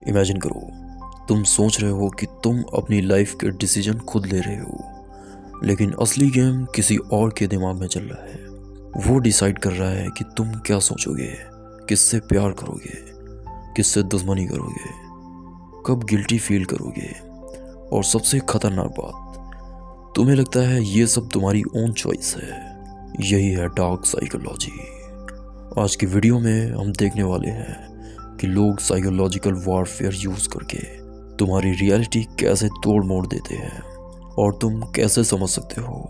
Imagine करो, तुम सोच रहे हो कि तुम अपनी लाइफ के डिसीजन खुद ले रहे हो, लेकिन असली गेम किसी और के दिमाग में चल रहा है। वो डिसाइड कर रहा है कि तुम क्या सोचोगे, किससे प्यार करोगे, किससे दुश्मनी करोगे, कब गिल्टी फील करोगे, और सबसे खतरनाक बात, तुम्हें लगता है ये सब तुम्हारी ओन चॉइस है। यही है डार्क साइकोलॉजी। आज की वीडियो में हम देखने वाले हैं कि लोग साइकोलॉजिकल वॉरफेयर यूज़ करके तुम्हारी रियलिटी कैसे तोड़ मोड़ देते हैं, और तुम कैसे समझ सकते हो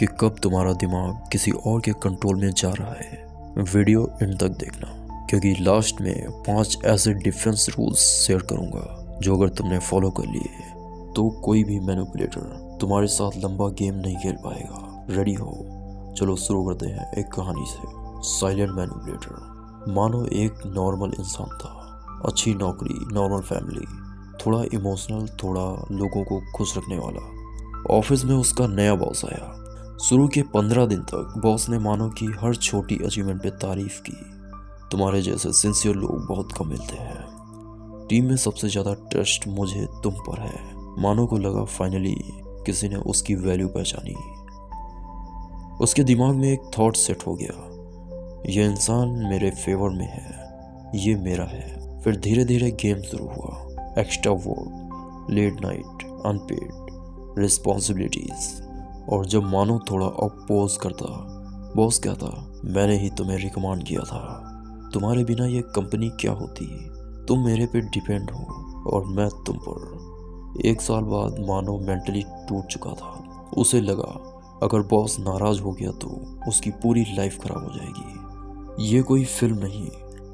कि कब तुम्हारा दिमाग किसी और के कंट्रोल में जा रहा है। वीडियो एंड तक देखना, क्योंकि लास्ट में 5 ऐसे डिफेंस रूल्स शेयर करूंगा जो अगर तुमने फॉलो कर लिए तो कोई भी मैनिपुलेटर तुम्हारे साथ लंबा गेम नहीं खेल पाएगा। रेडी हो? चलो शुरू करते हैं एक कहानी से। Silent manipulator. मानो एक नॉर्मल इंसान था, अच्छी नौकरी, नॉर्मल फैमिली, थोड़ा इमोशनल, थोड़ा लोगों को खुश रखने वाला। ऑफिस में उसका नया बॉस आया। शुरू के 15 दिन तक बॉस ने मानो कि हर छोटी अचीवमेंट पे तारीफ की। तुम्हारे जैसे सिंसियर लोग बहुत कम मिलते हैं। टीम में सबसे ज़्यादा ट्रस्ट मुझे तुम पर है। मानो को लगा फाइनली किसी ने उसकी वैल्यू पहचानी। उसके दिमाग में एक थॉट सेट हो गया, यह इंसान मेरे फेवर में है, ये मेरा है। फिर धीरे धीरे गेम शुरू हुआ। Extra work, late night, unpaid, responsibilities. और जब मानो थोड़ा अपोज करता, बॉस कहता, मैंने ही तुम्हें रिकमेंड किया था, तुम्हारे बिना ये कंपनी क्या होती, तुम मेरे पे डिपेंड हो और मैं तुम पर। 1 साल बाद मानो मेंटली टूट चुका था। उसे लगा अगर बॉस नाराज हो गया तो उसकी पूरी लाइफ खराब हो जाएगी। ये कोई फिल्म नहीं,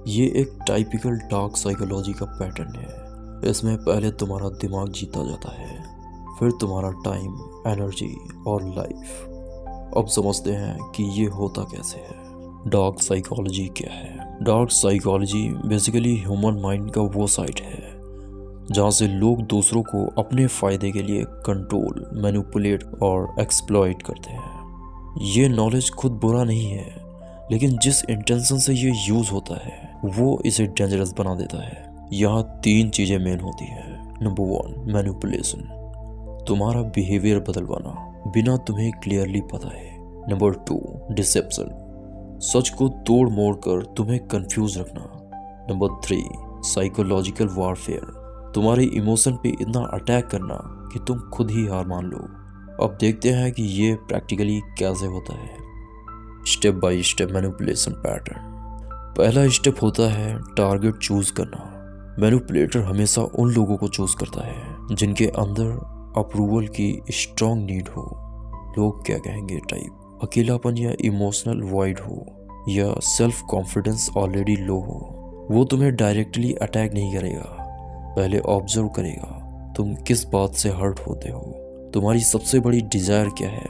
ये एक टाइपिकल डार्क साइकोलॉजी का पैटर्न है। इसमें पहले तुम्हारा दिमाग जीता जाता है, फिर तुम्हारा टाइम, एनर्जी और लाइफ। अब समझते हैं कि ये होता कैसे है। डार्क साइकोलॉजी क्या है? Dark psychology basically human mind का वो साइड है जहाँ से लोग दूसरों को अपने फ़ायदे के लिए कंट्रोल, मैनिपुलेट और एक्सप्लॉइट करते हैं। ये नॉलेज खुद बुरा नहीं है, लेकिन जिस इंटेंशन से ये यूज़ होता है वो इसे डेंजरस बना देता है। यहाँ 3 चीज़ें मेन होती है। नंबर 1, मैनिपुलेशन, तुम्हारा बिहेवियर बदलवाना बिना तुम्हें क्लियरली पता है। नंबर 2, डिसेप्शन, सच को तोड़ मोड़ कर तुम्हें कंफ्यूज रखना। नंबर 3, साइकोलॉजिकल वॉरफेयर, तुम्हारे इमोशन पे इतना अटैक करना कि तुम खुद ही हार मान लो। अब देखते हैं कि ये प्रैक्टिकली कैसे होता है। Step by step manipulation pattern. पहला स्टेप होता है टारगेट चूज करना। मैनिपुलेटर हमेशा उन लोगों को चूज करता है जिनके अंदर अप्रूवल की स्ट्रॉन्ग नीड हो, लोग क्या कहेंगे टाइप, अकेलापन या इमोशनल वॉइड हो, या सेल्फ कॉन्फिडेंस ऑलरेडी लो हो। वो तुम्हें डायरेक्टली अटैक नहीं करेगा, पहले ऑब्जर्व करेगा तुम किस बात से हर्ट होते हो, तुम्हारी सबसे बड़ी डिजायर क्या है,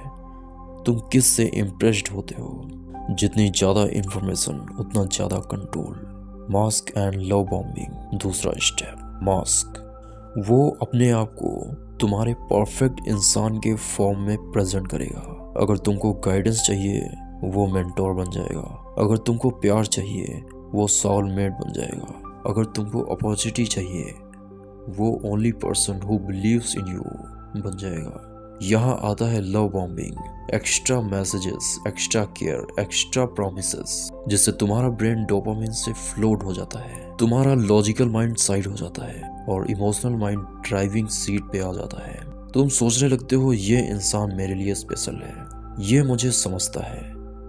तुम किस से इम्प्रेस्ड होते हो। जितनी ज़्यादा इंफॉर्मेशन उतना ज़्यादा control. Mask and love bombing. दूसरा स्टेप, मास्क। वो अपने आप को तुम्हारे परफेक्ट इंसान के फॉर्म में प्रेजेंट करेगा। अगर तुमको गाइडेंस चाहिए वो मेंटोर बन जाएगा, अगर तुमको प्यार चाहिए वो सोलमेट बन जाएगा, अगर तुमको अपॉर्चुनिटी चाहिए वो only person who believes in you बन जाएगा। यहाँ आता है love bombing. Extra messages, extra care, extra promises, जिससे तुम्हारा ब्रेन डोपामिन से फ्लोट हो जाता है, तुम्हारा लॉजिकल माइंड साइड हो जाता है और इमोशनल माइंड ड्राइविंग सीट पे आ जाता है। तुम सोचने लगते हो ये इंसान मेरे लिए स्पेशल है, ये मुझे समझता है,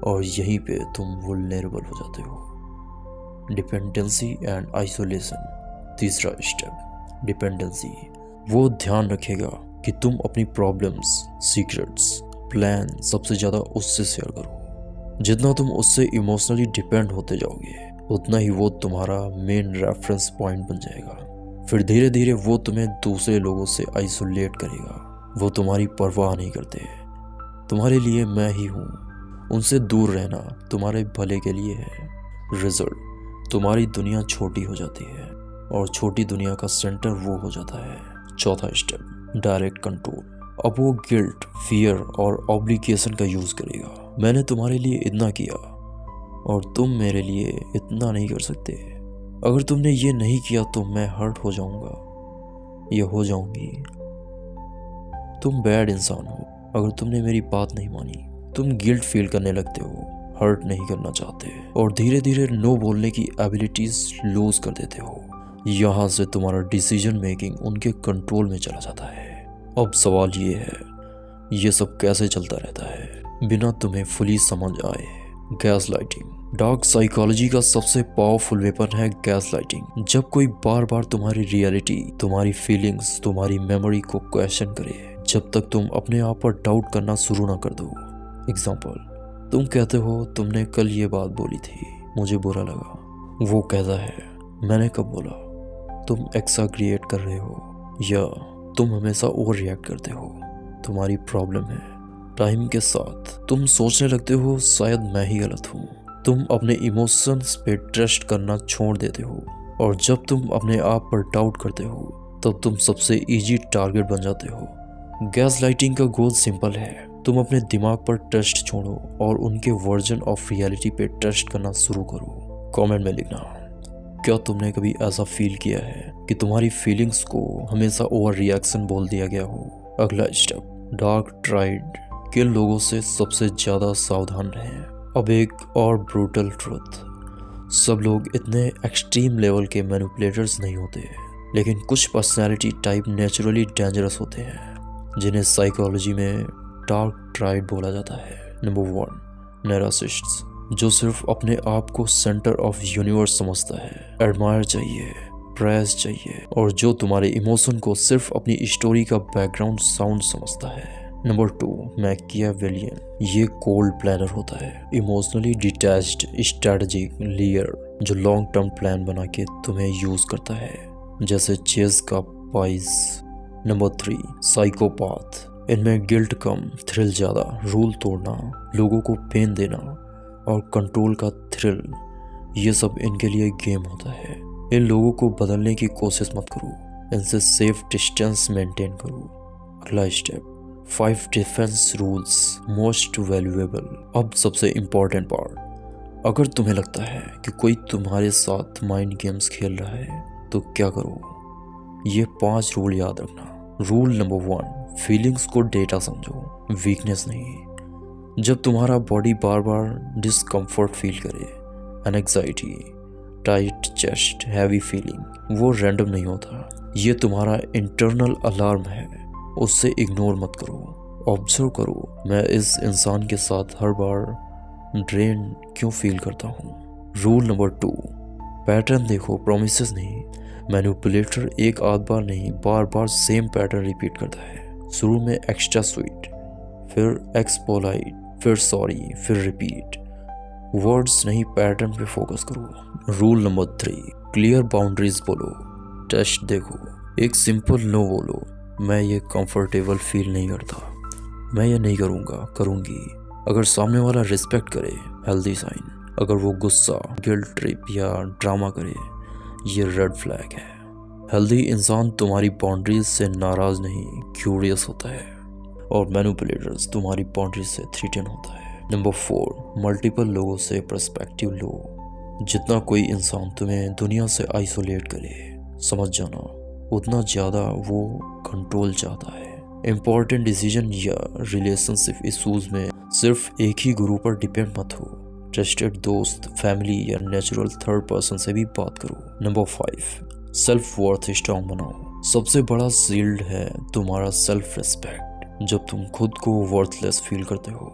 और यहीं पे तुम वुल्नरेबल हो जाते हो। Dependency and isolation. तीसरा स्टेप, डिपेंडेंसी। वो ध्यान रखेगा कि तुम अपनी प्रॉब्लम्स, सीक्रेट्स, प्लान सबसे ज़्यादा उससे शेयर करो। जितना तुम उससे इमोशनली डिपेंड होते जाओगे उतना ही वो तुम्हारा मेन रेफरेंस पॉइंट बन जाएगा। फिर धीरे धीरे वो तुम्हें दूसरे लोगों से आइसोलेट करेगा। वो तुम्हारी परवाह नहीं करते, तुम्हारे लिए मैं ही हूँ, उनसे दूर रहना तुम्हारे भले के लिए है। रिजल्ट, तुम्हारी दुनिया छोटी हो जाती है और छोटी दुनिया का सेंटर वो हो जाता है। चौथा स्टेप, डायरेक्ट कंट्रोल। अब वो गिल्ट, फियर और ऑब्लिगेशन का यूज़ करेगा। मैंने तुम्हारे लिए इतना किया और तुम मेरे लिए इतना नहीं कर सकते। अगर तुमने ये नहीं किया तो मैं हर्ट हो जाऊंगा या हो जाऊंगी। तुम बैड इंसान हो अगर तुमने मेरी बात नहीं मानी। तुम गिल्ट फील करने लगते हो, हर्ट नहीं करना चाहते और धीरे धीरे नो बोलने की एबिलिटीज लूज कर देते हो। यहाँ से तुम्हारा डिसीजन मेकिंग उनके कंट्रोल में चला जाता है। अब सवाल ये है, ये सब कैसे चलता रहता है बिना तुम्हें फुली समझ आए? Gas lighting. डार्क साइकोलॉजी का सबसे पावरफुल वेपन है गैस लाइटिंग। जब कोई बार बार तुम्हारी रियलिटी, तुम्हारी फीलिंग्स, तुम्हारी मेमोरी को क्वेश्चन करे, जब तक तुम अपने आप पर डाउट करना शुरू ना कर दो। एग्जाम्पल, तुम कहते हो तुमने कल ये बात बोली थी, मुझे बुरा लगा। वो कहता है मैंने कब बोला? तुम एक्साग्रिएट कर रहे हो या तुम हमेशा ओवर रिएक्ट करते हो। तुम्हारी प्रॉब्लम है टाइम के साथ तुम सोचने लगते हो शायद मैं ही गलत हूँ। तुम अपने इमोशंस पे ट्रस्ट करना छोड़ देते हो और जब तुम अपने आप पर डाउट करते हो तब तुम सबसे इजी टारगेट बन जाते हो। गैस लाइटिंग का गोल सिंपल है, तुम अपने दिमाग पर ट्रस्ट छोड़ो और उनके वर्जन ऑफ रियलिटी पे ट्रस्ट करना शुरू करो। कमेंट में लिखना, क्या तुमने कभी ऐसा फील किया है कि तुम्हारी फीलिंग्स को हमेशा ओवर रिएक्शन बोल दिया गया हो? अगला स्टेप, डार्क ट्राइड। किन लोगों से सबसे ज़्यादा सावधान रहें? अब एक और ब्रूटल ट्रुथ, सब लोग इतने एक्सट्रीम लेवल के मैनिपुलेटर्स नहीं होते, लेकिन कुछ पर्सनैलिटी टाइप नेचुरली डेंजरस होते हैं जिन्हें साइकोलॉजी में डार्क ट्राइड बोला जाता है। नंबर 1, नार्सिसिस्ट्स, जो सिर्फ अपने आप को सेंटर ऑफ यूनिवर्स समझता है। एडमायर चाहिए, प्रेज चाहिए और जो तुम्हारे इमोशन को सिर्फ अपनी स्टोरी का बैकग्राउंड साउंड समझता है। नंबर 2, मैकियावेलियन, ये कोल्ड प्लानर होता है, इमोशनली डिटैच्ड स्ट्रेटजिक लीडर जो लॉन्ग टर्म प्लान बना के तुम्हें यूज करता है, जैसे चेस का पाइस। नंबर 3, साइकोपाथ, इनमें गिल्ट कम, थ्रिल ज़्यादा, रूल तोड़ना, लोगों को पेन देना और कंट्रोल का थ्रिल, ये सब इनके लिए गेम होता है। इन लोगों को बदलने की कोशिश मत करो, इनसे सेफ डिस्टेंस मेंटेन करो। अगला step, 5 defence rules most valuable. अब सबसे इम्पोर्टेंट पार्ट, अगर तुम्हें लगता है कि कोई तुम्हारे साथ माइंड गेम्स खेल रहा है तो क्या करो? ये 5 रूल याद रखना। रूल नंबर 1, फीलिंग्स को डेटा समझो, वीकनेस नहीं। जब तुम्हारा बॉडी बार बार डिस्कम्फर्ट फील करे, anxiety, tight chest, heavy feeling, वो रैंडम नहीं होता, ये तुम्हारा इंटरनल अलार्म है। उससे इग्नोर मत करो, ऑब्जर्व करो, मैं इस इंसान के साथ हर बार ड्रेन क्यों फील करता हूँ। रूल नंबर 2, पैटर्न देखो, प्रॉमिसेस नहीं। मैनिपुलेटर एक आध बार नहीं, बार बार सेम पैटर्न रिपीट करता है। शुरू में एक्स्ट्रा स्वीट, फिर एक्सपोलाइट, फिर सॉरी, फिर रिपीट। वर्ड्स नहीं, पैटर्न पे फोकस करो। रूल नंबर 3, क्लियर बाउंड्रीज बोलो, टेस्ट देखो। एक सिंपल नो बोलो, मैं ये कंफर्टेबल फील नहीं करता, मैं ये नहीं करूँगा, करूँगी। अगर सामने वाला रिस्पेक्ट करे, हेल्दी साइन। अगर वो गुस्सा, गिल्ट ट्रिप या ड्रामा करे, ये रेड फ्लैग है। हेल्दी इंसान तुम्हारी बाउंड्रीज से नाराज नहीं, क्यूरियस होता है और मैनिपुलेटर्स तुम्हारी बाउंड्रीज से थ्रेटन होता है। नंबर 4, मल्टीपल लोगों से पर्सपेक्टिव लो। जितना कोई इंसान तुम्हें दुनिया से आइसोलेट करे, समझ जाना, उतना ज़्यादा वो कंट्रोल चाहता है। इम्पॉर्टेंट डिसीजन या रिलेशनशिप इशूज़ में सिर्फ एक ही गुरु पर डिपेंड मत हो। ट्रस्टेड दोस्त, फैमिली या नेचुरल थर्ड पर्सन से भी बात करो। नंबर 5, सेल्फ वर्थ स्ट्रॉन्ग बनाओ। सबसे बड़ा शील्ड है तुम्हारा सेल्फ रिस्पेक्ट। जब तुम खुद को वर्थलेस फील करते हो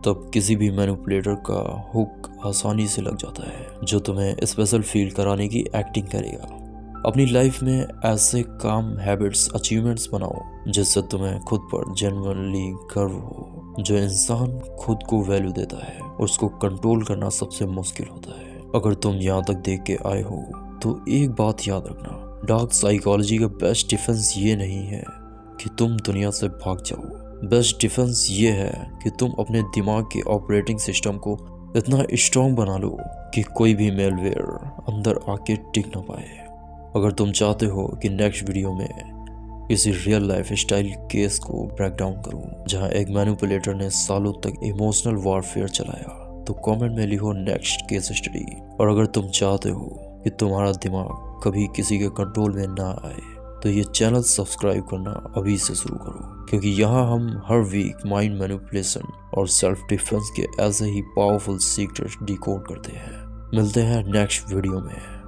तब किसी भी मैनिपुलेटर का हुक आसानी से लग जाता है, जो तुम्हें स्पेशल फील कराने की एक्टिंग करेगा। अपनी लाइफ में ऐसे काम, हैबिट्स, अचीवमेंट्स बनाओ जिससे तुम्हें खुद पर जेन्युइनली गर्व हो। जो इंसान खुद को वैल्यू देता है उसको कंट्रोल करना सबसे मुश्किल होता है। अगर तुम यहाँ तक देख के आए हो तो एक बात याद रखना, डार्क साइकोलॉजी का बेस्ट डिफेंस ये नहीं है कि तुम दुनिया से भाग जाओ। बेस्ट डिफेंस ये है कि तुम अपने दिमाग के ऑपरेटिंग सिस्टम को इतना स्ट्रॉन्ग बना लो कि कोई भी मेलवेयर अंदर आके टिक ना पाए। अगर तुम चाहते हो कि नेक्स्ट वीडियो में किसी रियल लाइफ स्टाइल केस को ब्रेक डाउन करूं जहां एक मैनिपुलेटर ने सालों तक इमोशनल वॉरफेयर चलाया, तो कमेंट में लिखो नेक्स्ट केस स्टडी। और अगर तुम चाहते हो कि तुम्हारा दिमाग कभी किसी के कंट्रोल में ना आए, तो ये चैनल सब्सक्राइब करना अभी से शुरू करो, क्योंकि यहाँ हम हर वीक माइंड मैनिपुलेशन और सेल्फ डिफेंस के ऐसे ही पावरफुल सीक्रेट्स डिकोड करते हैं। मिलते हैं नेक्स्ट वीडियो में।